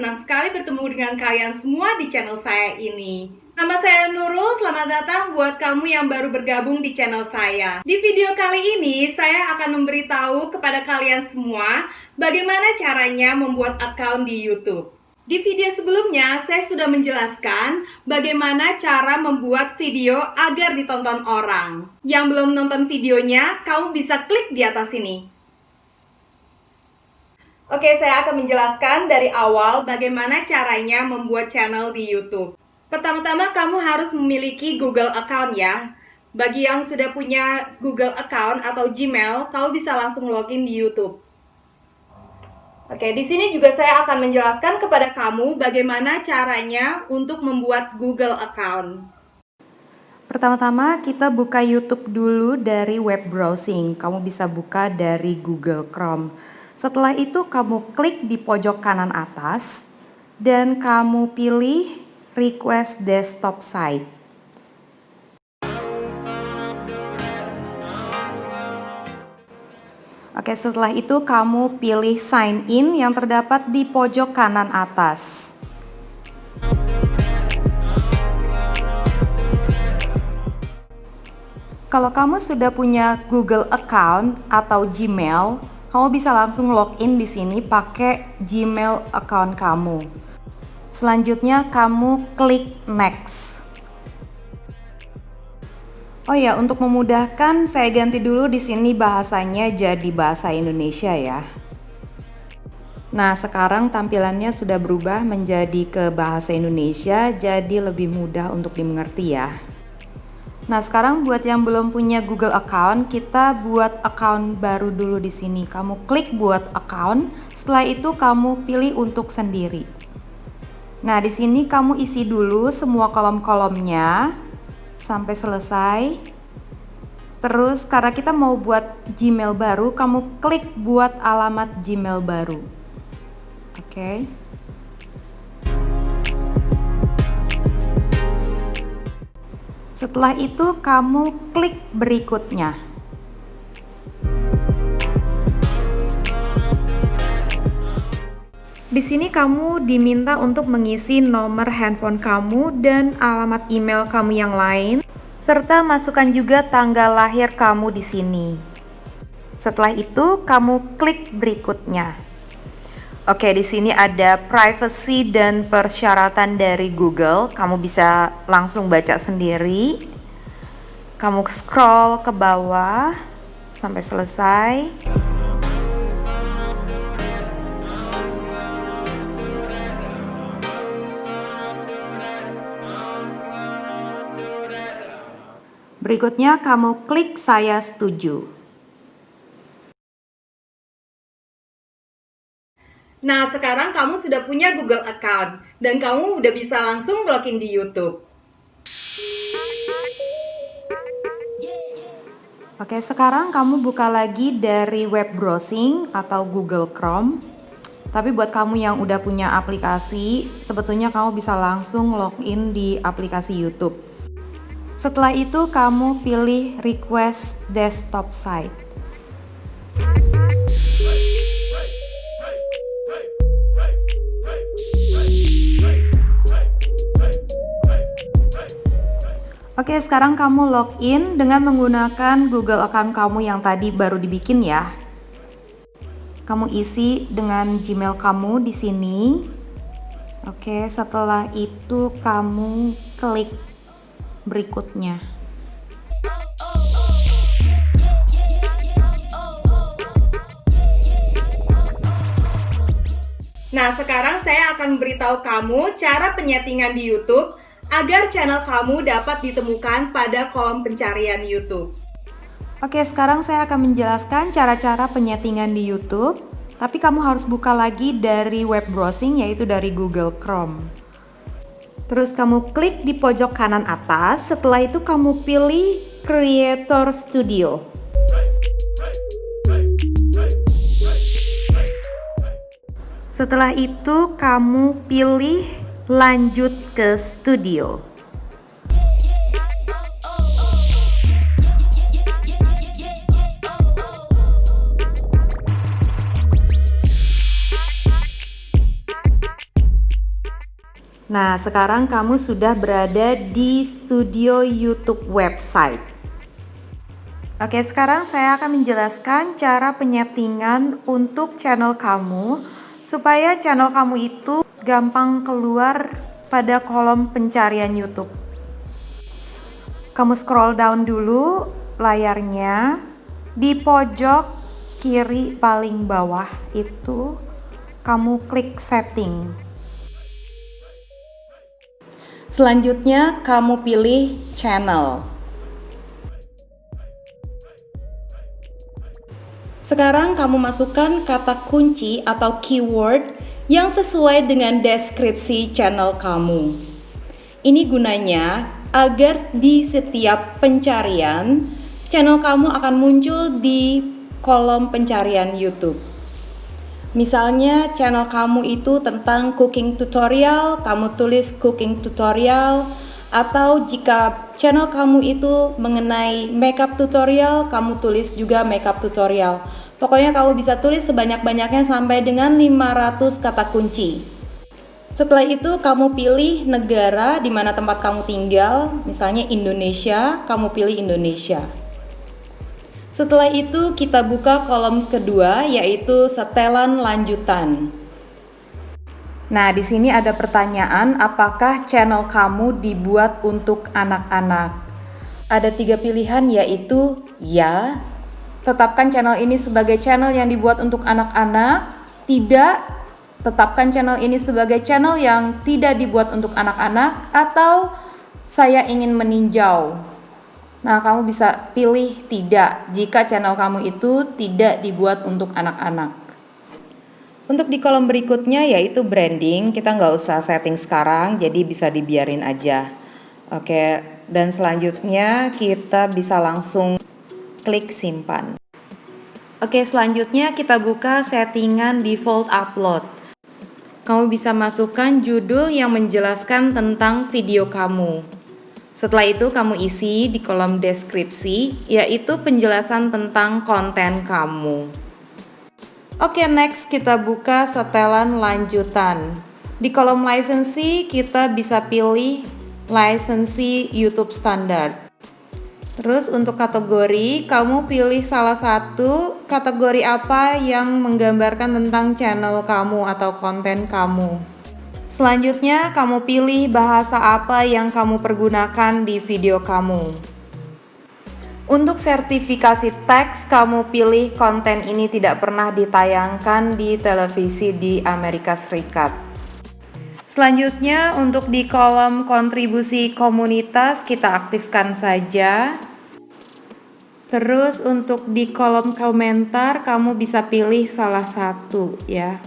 senang sekali bertemu dengan kalian semua di channel saya ini. Nama saya Nurul, selamat datang buat kamu yang baru bergabung di channel saya. Di video kali ini, saya akan memberitahu kepada kalian semua bagaimana caranya membuat akun di YouTube. Di video sebelumnya, saya sudah menjelaskan bagaimana cara membuat video agar ditonton orang. Yang belum nonton videonya, kamu bisa klik di atas sini. Oke, saya akan menjelaskan dari awal bagaimana caranya membuat channel di YouTube. Pertama-tama kamu harus memiliki Google account ya. Bagi yang sudah punya Google account atau Gmail, kamu bisa langsung login di YouTube. Oke, di sini juga saya akan menjelaskan kepada kamu bagaimana caranya untuk membuat Google account. Pertama-tama kita buka YouTube dulu dari web browsing. Kamu bisa buka dari Google Chrome. Setelah itu kamu klik di pojok kanan atas dan kamu pilih Request Desktop Site. Oke, setelah itu kamu pilih Sign In yang terdapat di pojok kanan atas. Kalau kamu sudah punya Google account atau Gmail, kamu bisa langsung login di sini pakai Gmail account kamu. Selanjutnya kamu klik Next. Oh ya, untuk memudahkan saya ganti dulu di sini bahasanya jadi bahasa Indonesia ya. Nah, sekarang tampilannya sudah berubah menjadi ke bahasa Indonesia, jadi lebih mudah untuk dimengerti ya. Nah, sekarang buat yang belum punya Google account, kita buat account baru dulu di sini. Kamu klik buat account, setelah itu kamu pilih untuk sendiri. Nah, di sini kamu isi dulu semua kolom-kolomnya sampai selesai. Terus karena kita mau buat Gmail baru, kamu klik buat alamat Gmail baru. Oke. Setelah itu kamu klik berikutnya. Di sini kamu diminta untuk mengisi nomor handphone kamu dan alamat email kamu yang lain, serta masukkan juga tanggal lahir kamu di sini. Setelah itu kamu klik berikutnya. Oke, di sini ada privacy dan persyaratan dari Google. Kamu bisa langsung baca sendiri. Kamu scroll ke bawah sampai selesai. Berikutnya kamu klik saya setuju. Nah, sekarang kamu sudah punya Google account dan kamu udah bisa langsung login di YouTube. Oke, sekarang kamu buka lagi dari web browsing atau Google Chrome. Tapi buat kamu yang udah punya aplikasi, sebetulnya kamu bisa langsung login di aplikasi YouTube. Setelah itu kamu pilih Request Desktop Site. Oke, sekarang kamu login dengan menggunakan Google account kamu yang tadi baru dibikin ya. Kamu isi dengan Gmail kamu di sini. Oke, setelah itu kamu klik berikutnya. Nah, sekarang saya akan memberitahu kamu cara penyetingan di YouTube agar channel kamu dapat ditemukan pada kolom pencarian YouTube. Oke, sekarang saya akan menjelaskan cara-cara penyetingan di YouTube, tapi kamu harus buka lagi dari web browsing yaitu dari Google Chrome. Terus kamu klik di pojok kanan atas, setelah itu kamu pilih Creator Studio. Setelah itu kamu pilih lanjut ke studio. Nah, sekarang kamu sudah berada di studio YouTube website. Oke, sekarang saya akan menjelaskan cara penyetingan untuk channel kamu supaya channel kamu itu gampang keluar pada kolom pencarian YouTube. Kamu scroll down dulu layarnya, di pojok kiri paling bawah itu kamu klik setting. Selanjutnya kamu pilih channel. Sekarang kamu masukkan kata kunci atau keyword yang sesuai dengan deskripsi channel kamu. Ini gunanya agar di setiap pencarian channel kamu akan muncul di kolom pencarian YouTube. Misalnya channel kamu itu tentang cooking tutorial, kamu tulis cooking tutorial. Atau jika channel kamu itu mengenai makeup tutorial, kamu tulis juga makeup tutorial. Pokoknya kamu bisa tulis sebanyak-banyaknya sampai dengan 500 kata kunci. Setelah itu kamu pilih negara di mana tempat kamu tinggal, misalnya Indonesia, kamu pilih Indonesia. Setelah itu kita buka kolom kedua yaitu setelan lanjutan. Nah, di sini ada pertanyaan, apakah channel kamu dibuat untuk anak-anak? Ada 3 pilihan yaitu ya, tetapkan channel ini sebagai channel yang dibuat untuk anak-anak. Tidak, tetapkan channel ini sebagai channel yang tidak dibuat untuk anak-anak. Atau saya ingin meninjau. Nah, kamu bisa pilih tidak jika channel kamu itu tidak dibuat untuk anak-anak. Untuk di kolom berikutnya yaitu branding, kita nggak usah setting sekarang, jadi bisa dibiarin aja. Oke, dan selanjutnya kita bisa langsung klik simpan. Oke, selanjutnya kita buka settingan default upload. Kamu bisa masukkan judul yang menjelaskan tentang video kamu. Setelah itu kamu isi di kolom deskripsi, yaitu penjelasan tentang konten kamu. Oke, next kita buka setelan lanjutan. Di kolom lisensi kita bisa pilih lisensi YouTube standar. Terus untuk kategori, kamu pilih salah satu kategori apa yang menggambarkan tentang channel kamu atau konten kamu. Selanjutnya, kamu pilih bahasa apa yang kamu pergunakan di video kamu. Untuk sertifikasi teks, kamu pilih konten ini tidak pernah ditayangkan di televisi di Amerika Serikat. Selanjutnya, untuk di kolom kontribusi komunitas, kita aktifkan saja. Terus untuk di kolom komentar, kamu bisa pilih salah satu ya.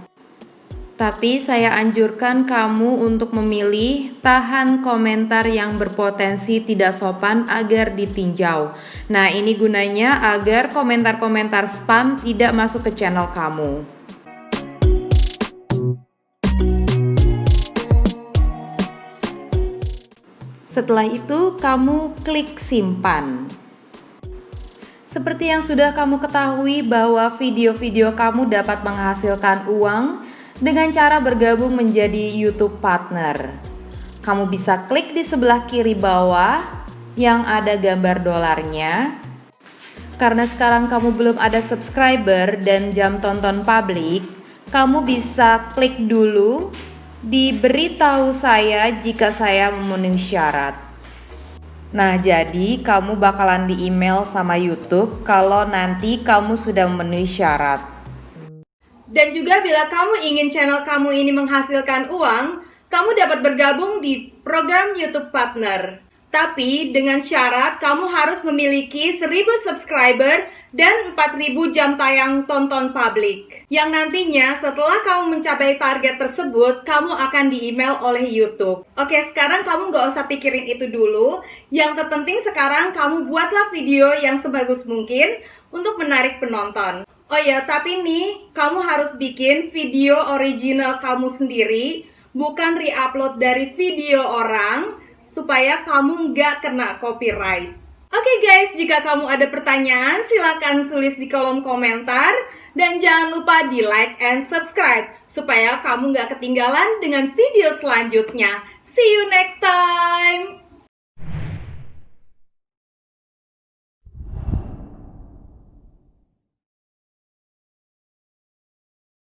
Tapi saya anjurkan kamu untuk memilih tahan komentar yang berpotensi tidak sopan agar ditinjau. Nah, ini gunanya agar komentar-komentar spam tidak masuk ke channel kamu. Setelah itu, kamu klik simpan. Seperti yang sudah kamu ketahui bahwa video-video kamu dapat menghasilkan uang dengan cara bergabung menjadi YouTube Partner. Kamu bisa klik di sebelah kiri bawah yang ada gambar dolarnya. Karena sekarang kamu belum ada subscriber dan jam tonton publik, kamu bisa klik dulu di beritahu saya jika saya memenuhi syarat. Nah, jadi kamu bakalan di email sama YouTube kalau nanti kamu sudah memenuhi syarat. Dan juga bila kamu ingin channel kamu ini menghasilkan uang, kamu dapat bergabung di program YouTube Partner. Tapi dengan syarat kamu harus memiliki 1000 subscriber dan 4000 jam tayang tonton publik. Yang nantinya setelah kamu mencapai target tersebut, kamu akan di-email oleh YouTube. Oke, sekarang kamu gak usah pikirin itu dulu. Yang terpenting sekarang kamu buatlah video yang sebagus mungkin untuk menarik penonton. Oh ya, tapi nih, kamu harus bikin video original kamu sendiri, bukan re-upload dari video orang, supaya kamu nggak kena copyright. Oke guys, jika kamu ada pertanyaan, silakan tulis di kolom komentar. Dan jangan lupa di like and subscribe, supaya kamu nggak ketinggalan dengan video selanjutnya. See you next time.